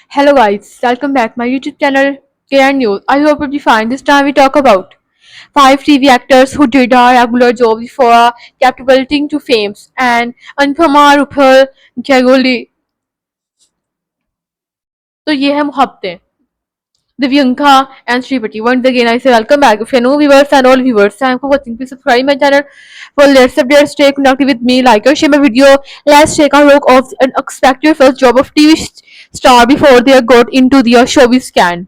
Hello guys, welcome back my YouTube channel KR News. I hope you'll be fine. This time we talk about five TV actors who did a regular job before catapulting to fame and Anupama Rupal Ganguly. तो ये है मुहब्बतें Divyanka and Shripati. Once again, I say welcome back. If you're new viewers and all viewers, thank you for watching. Please subscribe my channel for latest updates. Stay connected with me. Like or share my video. Let's take a look of an unexpected first job of TV star before they got into the showbiz scan.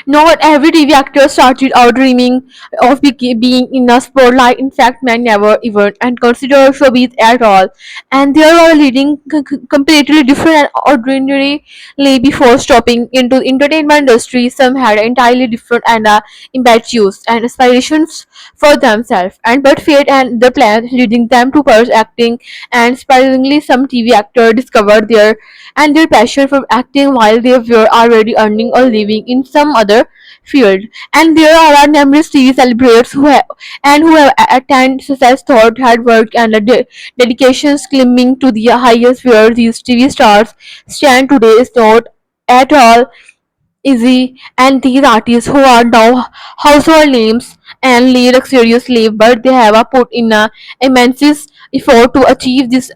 Not every TV actor started out dreaming of being in the spotlight. In fact, many never even and consider showbiz at all. And they are all leading completely different and ordinarily before stopping into the entertainment industry. Some had entirely different and impetuous and aspirations for themselves. And but fate and the plan leading them to pursue acting. And surprisingly, some TV actors discovered their passion for acting while they were already earning a living in some other field. And there are numerous TV celebrities who have attained success thought hard work and dedications climbing to the highest where these TV stars stand today is not at all easy. And these artists who are now household names and lead luxurious life, but they have put in a immense effort to achieve this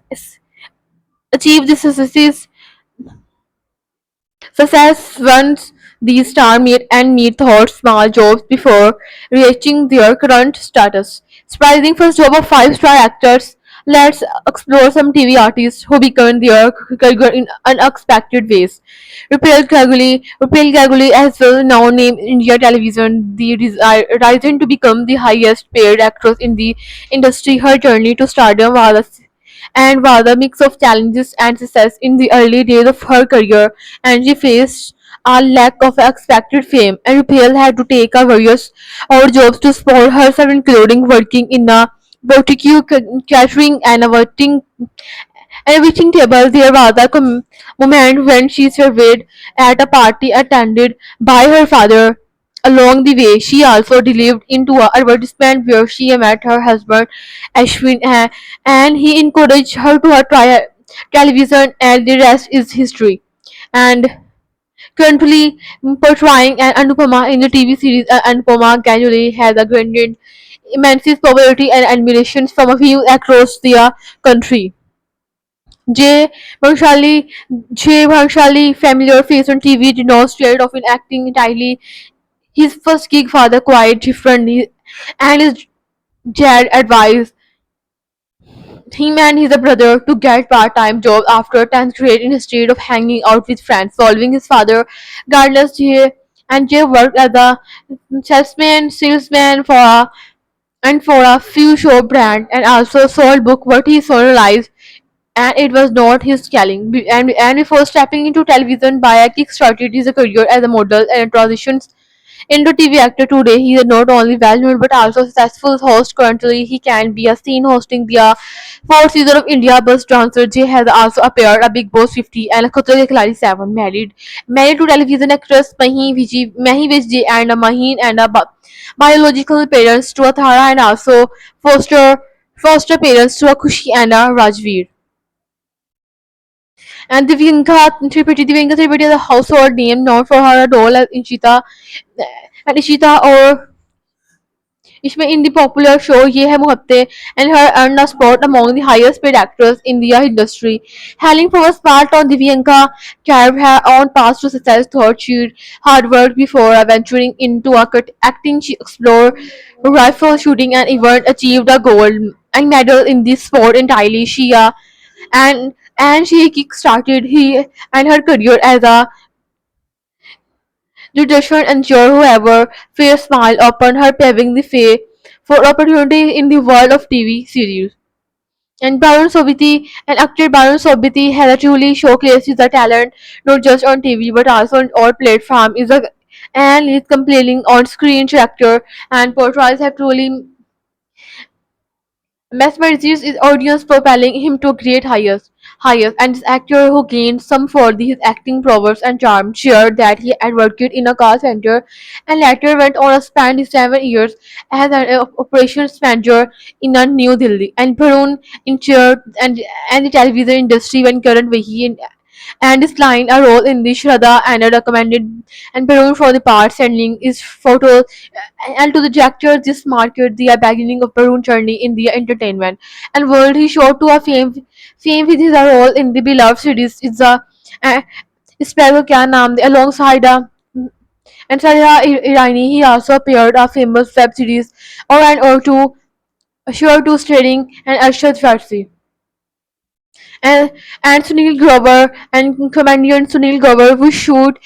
success once these stars meet thought small jobs before reaching their current status. Surprising first job of five-star actors. Let's explore some TV artists who began their career in unexpected ways. Rupal Ganguly, as well now named in India television, the rising to become the highest paid actress in the industry. Her journey to stardom was a mix of challenges and success in the early days of her career, and she faced a lack of expected fame, and Rupal had to take a various odd jobs to support herself, including working in a boutique catering and a waiting table. There was a moment when she surveyed at a party attended by her father. Along the way, she also delved into an advertisement where she met her husband Ashwin, and he encouraged her to try television, and the rest is history. And currently portraying an Anupama in the TV series, Anupama Ganguly has gained immense popularity and admiration from views across the country. Jay Bhansali, Jay Bhansali, familiar face on TV, did not start off in acting entirely. His first gig, Father, quite different, and his dad advised him and his brother to get part-time jobs after 10th grade instead of hanging out with friends. Following his father, Gardner's Jay worked as a salesman for a few show brand and also sold book what he sold realized and it was not his calling. And before stepping into television, Bayak kickstarted his career as a model and transitions into TV actor. Today, he is not only well known but also successful host. Currently, he can be seen hosting the fourth season of India Bus Dancer. Jay has also appeared a Big Boss 50 and Khatre Ke Khiladi 7. Married to television actress Mahi Vijay and Maheen and biological parents to Athara and also foster foster parents to Khushi and Rajveer. And Divyanka Tripathi is a household name known for her role as Ishita or Ishme in the popular show Ye Hai Muhabbatein, and her earned a spot among the highest paid actors in the industry. Hailing from a small town, Divyanka carved her own path to success through sheer hard work before venturing into acting. She explored rifle shooting and even achieved a gold and medal in this sport entirely. And she kick-started he and her career as a nutrition ensure whoever face smile upon her paving the way for opportunity in the world of TV series. And actor Baron Sobiti has truly showcased his talent not just on TV but also on all platforms. And his compelling on-screen character and portrayals have truly mesmerizes his audience, propelling him to great heights. And this actor, who gained some for his acting prowess and charm, shared that he had worked in a call center and later went on to spend 7 years as an operations manager in New Delhi. And Barun entered and the television industry when current Wahi and is playing a role in the Shraddha and recommended and Barun for the part, sending his photos and to the director. This marked the beginning of Barun's journey in the entertainment and world. He showed to a fame with his role in the beloved series. It's a इस पैर को क्या नाम दे alongside and Sariha Irani. He also appeared a famous web series or an or two, sure to starring and Arshad Farsi and Sunil Grover and comedian Sunil Grover who shoot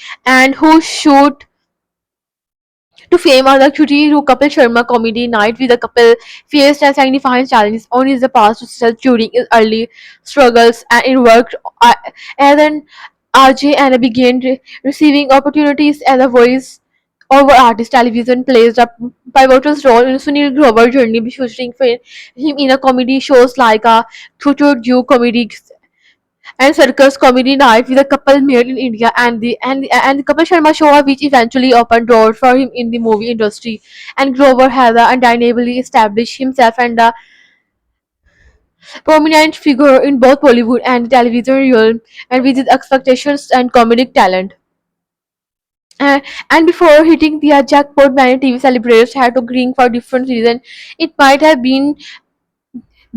to fame are the Cutie who Kapil Sharma comedy night with the couple faced and significant challenges on his past to self during his early struggles and it worked and then RJ and began receiving opportunities as a voice over artist. Television plays a pivotal role in Sunil Grover's journey, featuring him in a comedy shows like a Tutu Due comedy and circus comedy night with a couple made in India and the Kapil Sharma show, which eventually opened doors for him in the movie industry. And Grover has undeniably established himself and a prominent figure in both Bollywood and television realm, and with his expectations and comedic talent. And before hitting the jackpot, many TV celebrities had to green for different reasons. It might have been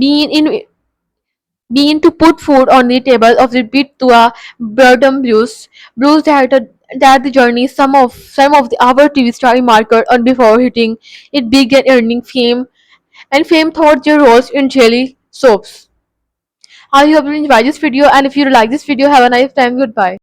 in being to put food on the table of the beat to a boredom blues that the journey some of the our TV star marker on before hitting it big and earning fame thought their roles in jelly soaps. I hope you enjoy this video, and if you like this video, have a nice time. Goodbye.